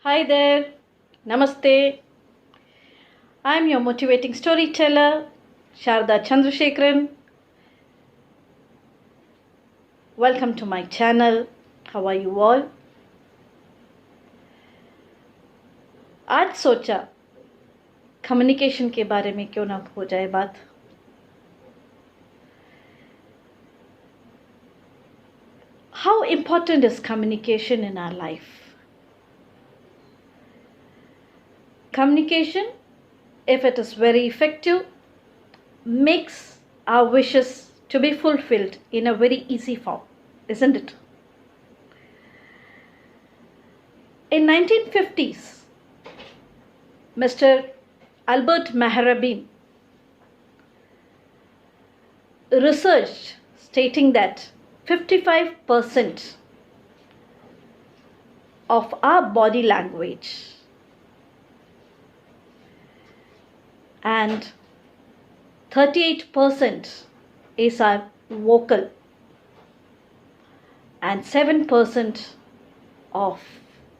Hi there, Namaste. I'm your motivating storyteller, Sharda Chandrasekharan. Welcome to my channel. How are you all? आज सोचा communication के बारे में क्यों ना हो जाए बात। How important is communication in our life? Communication, if it is very effective, makes our wishes to be fulfilled in a very easy form, isn't it? In 1950s, Mr. Albert Mehrabin researched stating that 55% of our body language and 38% is our vocal and 7% of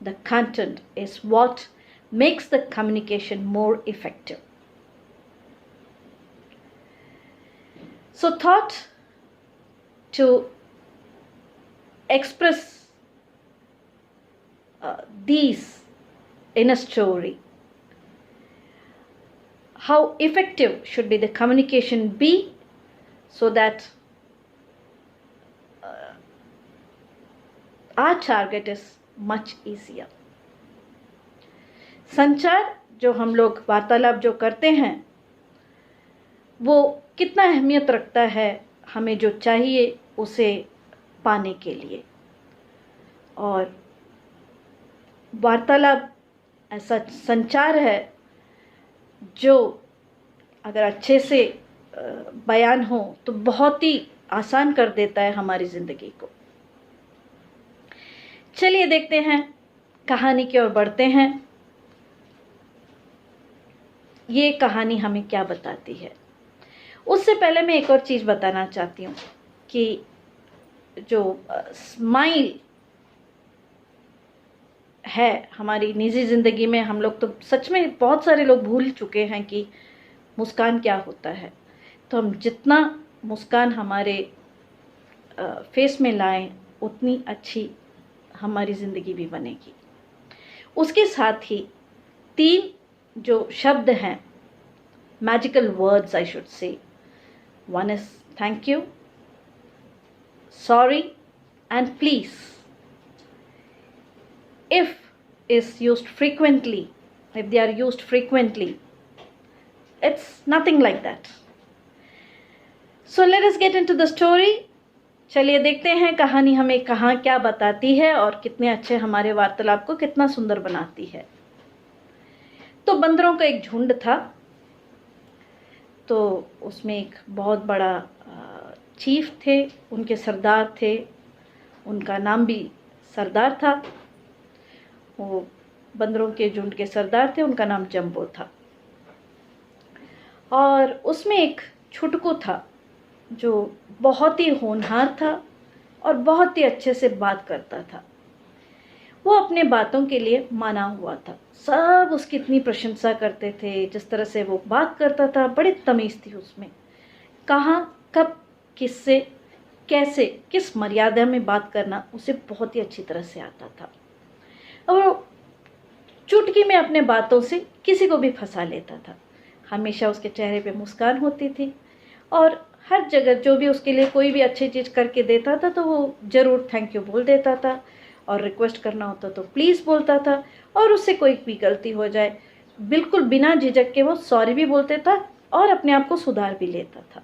the content is what makes the communication more effective. So thought to express these in a story. How effective should be the communication be so that our target is much easier. संचार जो हम लोग वार्तालाप जो करते हैं वो कितना अहमियत रखता है हमें जो चाहिए उसे पाने के लिए। और वार्तालाप ऐसा संचार है जो अगर अच्छे से बयान हो तो बहुत ही आसान कर देता है हमारी ज़िंदगी को। चलिए देखते हैं, कहानी की ओर बढ़ते हैं। ये कहानी हमें क्या बताती है। उससे पहले मैं एक और चीज़ बताना चाहती हूँ कि जो स्माइल है हमारी निजी ज़िंदगी में, हम लोग तो सच में बहुत सारे लोग भूल चुके हैं कि मुस्कान क्या होता है। तो हम जितना मुस्कान हमारे फेस में लाएं उतनी अच्छी हमारी ज़िंदगी भी बनेगी। उसके साथ ही 3 जो शब्द हैं, magical words I should say, one is thank you, sorry and please. If is used frequently, if they are used frequently, it's nothing like that. So let us get into the story. चलिए देखते हैं कहानी हमें कहाँ क्या बताती है और कितने अच्छे हमारे वार्तालाप को कितना सुंदर बनाती है। तो बंदरों का एक झुंड था। तो उसमें एक बहुत बड़ा चीफ थे, उनके सरदार थे, उनका नाम भी सरदार था। वो बंदरों के झुंड के सरदार थे, उनका नाम जंबो था। और उसमें एक छुटकू था जो बहुत ही होनहार था और बहुत ही अच्छे से बात करता था। वो अपने बातों के लिए माना हुआ था। सब उसकी इतनी प्रशंसा करते थे, जिस तरह से वो बात करता था बड़ी तमीज़ थी उसमें। कहाँ, कब, किससे, कैसे, किस मर्यादा में बात करना उसे बहुत ही अच्छी तरह से आता था। और वो चुटकी में अपने बातों से किसी को भी फंसा लेता था। हमेशा उसके चेहरे पे मुस्कान होती थी और हर जगह जो भी उसके लिए कोई भी अच्छी चीज़ करके देता था तो वो ज़रूर थैंक यू बोल देता था, और रिक्वेस्ट करना होता तो प्लीज़ बोलता था, और उससे कोई भी गलती हो जाए बिल्कुल बिना झिझक के वो सॉरी भी बोलते था और अपने आप को सुधार भी लेता था।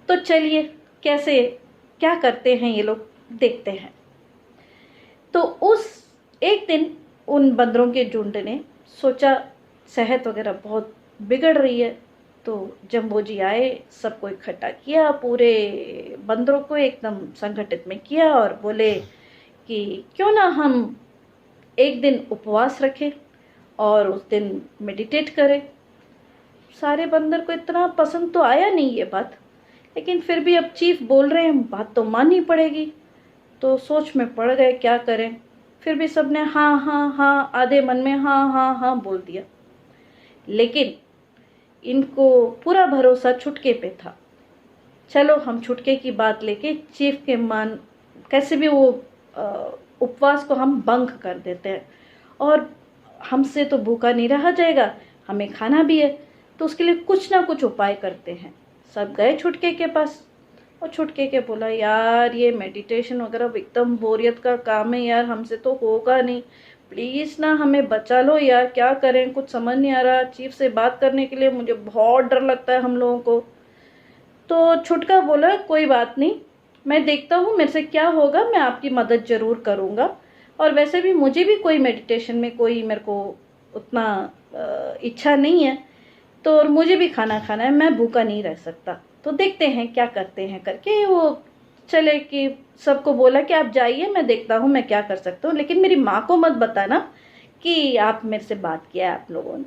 तो चलिए कैसे क्या करते हैं ये लोग देखते हैं। तो उस एक दिन उन बंदरों के झुंड ने सोचा सेहत वगैरह बहुत बिगड़ रही है। तो जंबो जी आए, सबको इकट्ठा किया, पूरे बंदरों को एकदम संगठित में किया और बोले कि क्यों ना हम एक दिन उपवास रखें और उस दिन मेडिटेट करें। सारे बंदर को इतना पसंद तो आया नहीं ये बात, लेकिन फिर भी अब चीफ बोल रहे हैं, बात तो माननी पड़ेगी। तो सोच में पड़ गए क्या करें। फिर भी सबने हाँ हाँ हाँ, आधे मन में हाँ हाँ हाँ बोल दिया। लेकिन इनको पूरा भरोसा छुटके पे था। चलो हम छुटके की बात लेके चीफ के मान कैसे भी वो उपवास को हम भंग कर देते हैं, और हमसे तो भूखा नहीं रहा जाएगा, हमें खाना भी है, तो उसके लिए कुछ ना कुछ उपाय करते हैं। सब गए छुटके के पास, और छुटके के बोला यार ये मेडिटेशन वगैरह एकदम बोरियत का काम है यार, हमसे तो होगा नहीं, प्लीज़ ना हमें बचा लो यार, क्या करें कुछ समझ नहीं आ रहा, चीफ से बात करने के लिए मुझे बहुत डर लगता है हम लोगों को। तो छुटका बोला कोई बात नहीं, मैं देखता हूँ मेरे से क्या होगा, मैं आपकी मदद ज़रूर करूँगा, और वैसे भी मुझे भी कोई मेडिटेशन में कोई मेरे को उतना इच्छा नहीं है, तो और मुझे भी खाना खाना है, मैं भूखा नहीं रह सकता, तो देखते हैं क्या करते हैं करके वो चले कि सबको बोला कि आप जाइए, मैं देखता हूँ मैं क्या कर सकता हूँ, लेकिन मेरी माँ को मत बताना कि आप मेरे से बात किया है आप लोगों ने।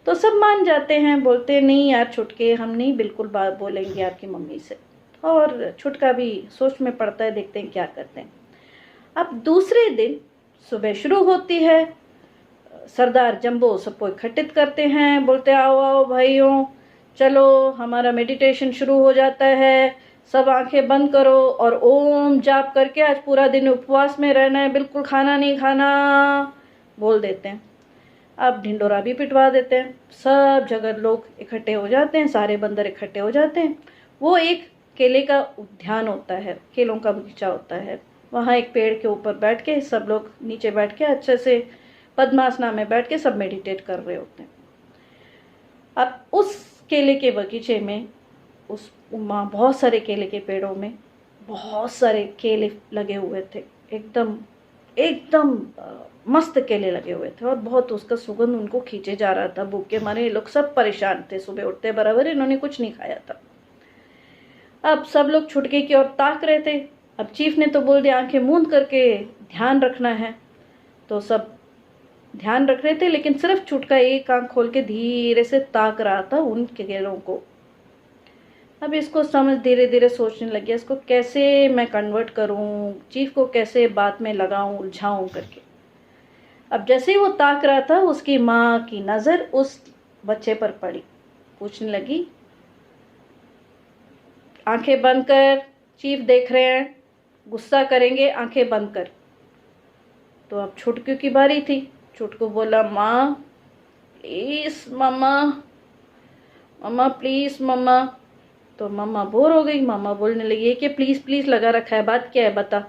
तो सब मान जाते हैं, बोलते हैं नहीं यार छुटके, हम नहीं बिल्कुल बात बोलेंगे आपकी मम्मी से। और छुटका भी सोच में पड़ता है, देखते हैं क्या करते हैं। अब दूसरे दिन सुबह शुरू होती है, सरदार जंबो सबको इकट्ठित करते हैं, बोलते आओ आओ भाइयों, चलो हमारा मेडिटेशन शुरू हो जाता है, सब आंखें बंद करो और ओम जाप करके आज पूरा दिन उपवास में रहना है, बिल्कुल खाना नहीं खाना बोल देते हैं। अब ढिंडोरा भी पिटवा देते हैं, सब जगह लोग इकट्ठे हो जाते हैं, सारे बंदर इकट्ठे हो जाते हैं। वो एक केले का उद्यान होता है, केलों का बगीचा होता है, वहाँ एक पेड़ के ऊपर बैठ के सब लोग नीचे बैठ के अच्छे से पद्मासना में बैठ के सब मेडिटेट कर रहे होते हैं। अब उस केले के बगीचे में उस बहुत सारे केले के पेड़ों में बहुत सारे केले लगे हुए थे, एकदम एकदम मस्त केले लगे हुए थे, और बहुत उसका सुगंध उनको खींचे जा रहा था। भूख के मारे ये लोग सब परेशान थे, सुबह उठते बराबर इन्होंने कुछ नहीं खाया था। अब सब लोग छुटके की ओर ताक रहे थे। अब चीफ ने तो बोल दिया आंखें मूंद करके ध्यान रखना है, तो सब ध्यान रख रहे थे, लेकिन सिर्फ छुटका एक आंख खोल के धीरे से ताक रहा था उन केलों को। अब इसको समझ धीरे धीरे सोचने लग गया, इसको कैसे मैं कन्वर्ट करूं, चीफ को कैसे बात में लगाऊं, उलझाऊं करके। अब जैसे ही वो ताक रहा था, उसकी माँ की नज़र उस बच्चे पर पड़ी, पूछने लगी आंखें बंद कर, चीफ देख रहे हैं, गुस्सा करेंगे, आंखें बंद कर। तो अब छुटकू की बारी थी। छुटकू बोला माँ प्लीज़ मम्मा, मम्मा प्लीज़ मम्मा। तो मम्मा बोर हो गई, मम्मा बोलने लगी कि प्लीज़ प्लीज़ लगा रखा है, बात क्या है बता।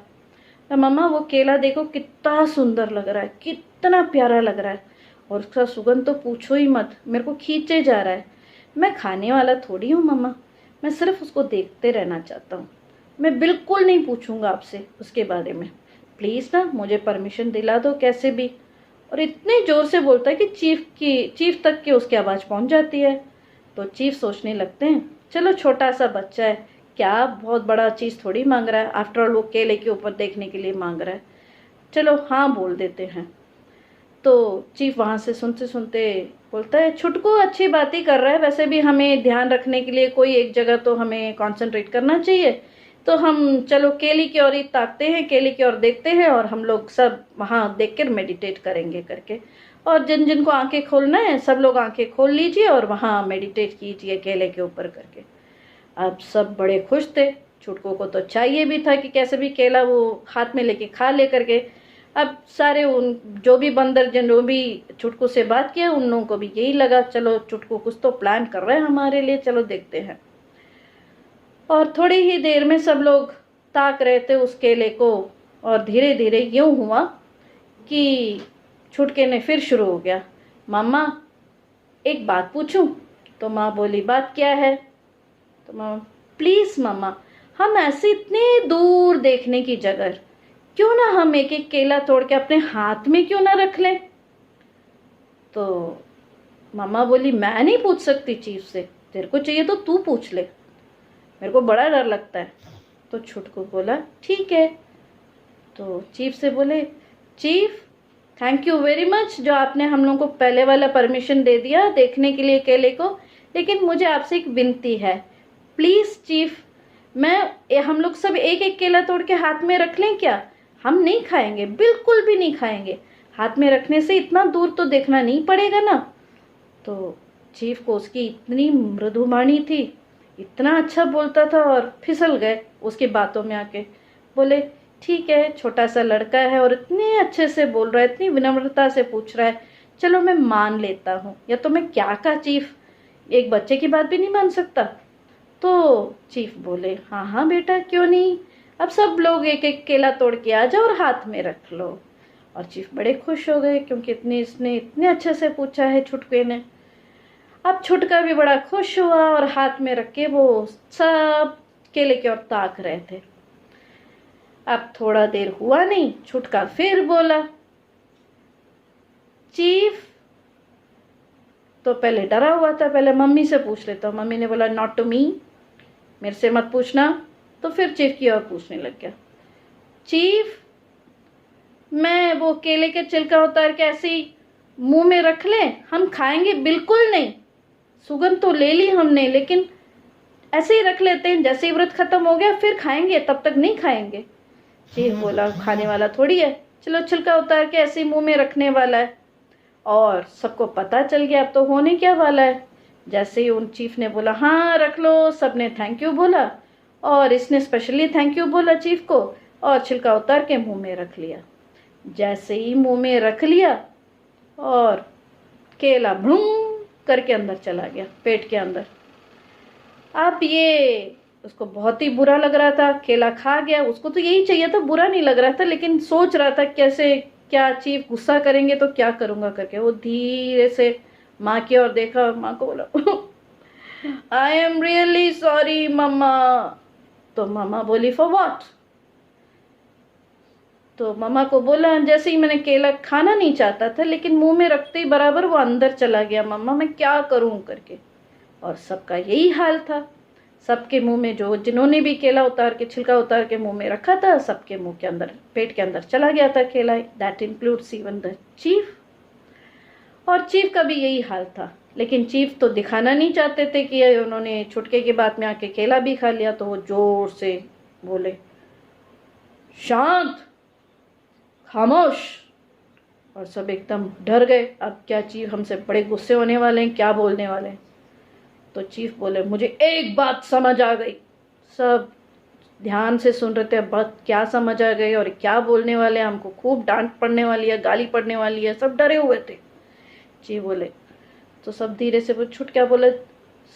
तो मम्मा वो केला देखो कितना सुंदर लग रहा है, कितना प्यारा लग रहा है, और उसका सुगंध तो पूछो ही मत, मेरे को खींचे जा रहा है। मैं खाने वाला थोड़ी हूँ मम्मा, मैं सिर्फ उसको देखते रहना चाहता हूँ, मैं बिल्कुल नहीं पूछूंगा आपसे उसके बारे में, प्लीज़ ना मुझे परमिशन दिला दो कैसे भी। और इतने ज़ोर से बोलता है कि चीफ तक की उसकी आवाज़ पहुँच जाती है। तो चीफ सोचने लगते हैं चलो छोटा सा बच्चा है, क्या बहुत बड़ा चीज़ थोड़ी मांग रहा है, आफ्टर ऑल वो केले के ऊपर देखने के लिए मांग रहा है, चलो हाँ बोल देते हैं। तो चीफ वहाँ से सुनते सुनते बोलता है छुटकू अच्छी बात ही कर रहा है, वैसे भी हमें ध्यान रखने के लिए कोई एक जगह तो हमें कंसंट्रेट करना चाहिए, तो हम चलो केले की ओर ही ताकते हैं, केले की ओर देखते हैं, और हम लोग सब वहाँ देख कर मेडिटेट करेंगे करके। और जिन जिन को आंखें खोलना है सब लोग आंखें खोल लीजिए और वहाँ मेडिटेट कीजिए केले के ऊपर करके। अब सब बड़े खुश थे, छुटकू को तो चाहिए भी था कि कैसे भी केला वो हाथ में लेके खा ले करके। अब सारे उन जो भी बंदर जो भी छुटकू से बात किया उन लोगों को भी यही लगा चलो छुटकू कुछ तो प्लान कर रहे हैं हमारे लिए, चलो देखते हैं। और थोड़ी ही देर में सब लोग ताक रहे थे उस केले को, और धीरे धीरे यूँ हुआ कि छुटके ने फिर शुरू हो गया मामा एक बात पूछूं। तो माँ बोली बात क्या है। तो माँ प्लीज़ मामा हम ऐसे इतने दूर देखने की जगह क्यों ना हम एक एक केला तोड़ के अपने हाथ में क्यों ना रख लें। तो मामा बोली मैं नहीं पूछ सकती चीफ से, तेरे को चाहिए तो तू पूछ ले, मेरे को बड़ा डर लगता है। तो छुटकू बोला ठीक है। तो चीफ से बोले chief thank you very much जो आपने हम लोगों को पहले वाला परमिशन दे दिया देखने के लिए केले को, लेकिन मुझे आपसे एक विनती है, प्लीज़ चीफ हम लोग सब एक एक केला तोड़ के हाथ में रख लें क्या, हम नहीं खाएंगे, बिल्कुल भी नहीं खाएंगे। हाथ में रखने से इतना दूर तो देखना नहीं पड़ेगा ना। तो चीफ को उसकी इतनी मृदुवाणी थी, इतना अच्छा बोलता था, और फिसल गए उसकी बातों में आके। बोले ठीक है, छोटा सा लड़का है और इतने अच्छे से बोल रहा है, इतनी विनम्रता से पूछ रहा है, चलो मैं मान लेता हूँ। या तो मैं क्या का चीफ, एक बच्चे की बात भी नहीं मान सकता। तो चीफ बोले हाँ हाँ बेटा, क्यों नहीं, अब सब लोग एक एक केला तोड़ के आ जाओ और हाथ में रख लो। और चीफ बड़े खुश हो गए, क्योंकि इसने इतने अच्छे से पूछा है छुटके ने। अब छुटका भी बड़ा खुश हुआ और हाथ में रख के वो सब केले की ओर ताक रहे थे। अब थोड़ा देर हुआ नहीं, छुटका फिर बोला। चीफ तो पहले डरा हुआ था, पहले मम्मी से पूछ लेता। मम्मी ने बोला नॉट टू मी, मेरे से मत पूछना। तो फिर चीफ की ओर पूछने लग गया। चीफ, मैं वो केले के छिलका उतार के ऐसे ही मुंह में रख ले, हम खाएंगे बिल्कुल नहीं। सुगंध तो ले ली हमने, लेकिन ऐसे ही रख लेते हैं, जैसे ही व्रत खत्म हो गया फिर खाएंगे, तब तक नहीं खाएंगे। चीफ बोला खाने वाला थोड़ी है, चलो छिलका उतार के ऐसे ही मुंह में रखने वाला है। और सबको पता चल गया अब तो होने क्या वाला है। जैसे ही उन चीफ ने बोला हाँ रख लो, सबने थैंक यू बोला, और इसने स्पेशली थैंक यू बोला चीफ को, और छिलका उतार के मुंह में रख लिया। जैसे ही मुंह में रख लिया और केला भ्रूम करके अंदर चला गया, पेट के अंदर। अब ये उसको बहुत ही बुरा लग रहा था, केला खा गया, उसको तो यही चाहिए था, बुरा नहीं लग रहा था, लेकिन सोच रहा था कैसे, क्या चीफ गुस्सा करेंगे तो क्या करूंगा करके। वो धीरे से माँ की ओर देखा, माँ को बोला आई एम रियली सॉरी मम्मा। तो मम्मा बोली फॉर व्हाट। तो मम्मा को बोला जैसे ही मैंने केला खाना नहीं चाहता था, लेकिन मुंह में रखते ही बराबर वो अंदर चला गया, मम्मा मैं क्या करूं करके। और सबका यही हाल था, सबके मुंह में, जो जिन्होंने भी केला उतार के छिलका उतार के मुंह में रखा था, सबके मुंह के अंदर, पेट के अंदर चला गया था केला। That includes even the chief. और चीफ का भी यही हाल था, लेकिन चीफ तो दिखाना नहीं चाहते थे कि उन्होंने छुटके की बात में आके केला भी खा लिया। तो वो जोर से बोले शांत, खामोश। और सब एकदम डर गए, अब क्या चीफ हमसे बड़े गुस्से होने वाले हैं, क्या बोलने वाले हैं। तो चीफ बोले मुझे एक बात समझ आ गई। सब ध्यान से सुन रहे थे, बात क्या समझ आ गई और क्या बोलने वाले हैं, हमको खूब डांट पड़ने वाली है, गाली पड़ने वाली है, सब डरे हुए थे। चीफ बोले, तो सब धीरे से छुट क्या बोले,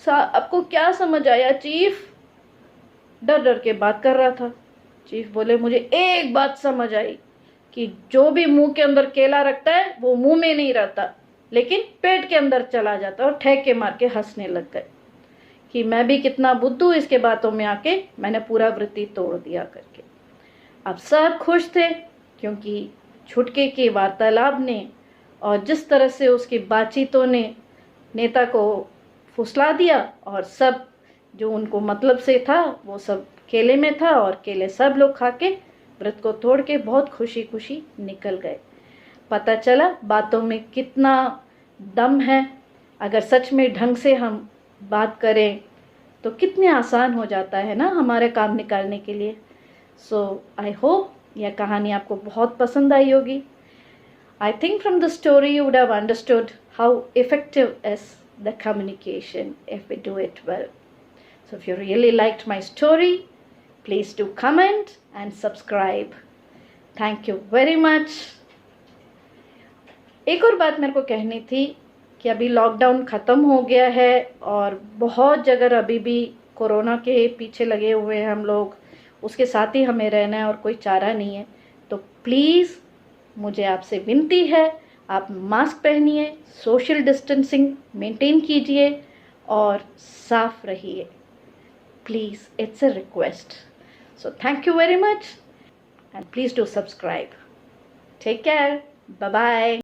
आपको क्या समझ आया चीफ। डर डर के बात कर रहा था। चीफ बोले मुझे एक बात समझ आई कि जो भी मुंह के अंदर केला रखता है वो मुंह में नहीं रहता, लेकिन पेट के अंदर चला जाता। और ठेके मार के हंसने लग गए कि मैं भी कितना बुद्धू, इसके बातों में आके मैंने पूरा वृत्ति तोड़ दिया करके। अब सब खुश थे, क्योंकि छुटके की वार्तालाप ने और जिस तरह से उसकी बातचीतों ने नेता को फुसला दिया, और सब जो उनको मतलब से था वो सब केले में था, और केले सब लोग खा के व्रत को तोड़ के बहुत खुशी खुशी निकल गए। पता चला बातों में कितना दम है, अगर सच में ढंग से हम बात करें तो कितने आसान हो जाता है ना हमारे काम निकालने के लिए। सो आई होप यह कहानी आपको बहुत पसंद आई होगी। I think from the story you would have understood how effective is the communication if we do it well. So if you really liked my story, please do comment and subscribe. Thank you very much. एक और बात मेरे को कहनी थी कि अभी lockdown ख़त्म हो गया है और बहुत जगह अभी भी कोरोना के पीछे लगे हुए हैं हम लोग, उसके साथ ही हमें रहना है और कोई चारा नहीं है। तो प्लीज़ मुझे आपसे विनती है, आप मास्क पहनिए, सोशल डिस्टेंसिंग मेंटेन कीजिए और साफ रहिए। Please, it's a request. So thank you very much and please do subscribe. Take care. Bye-bye.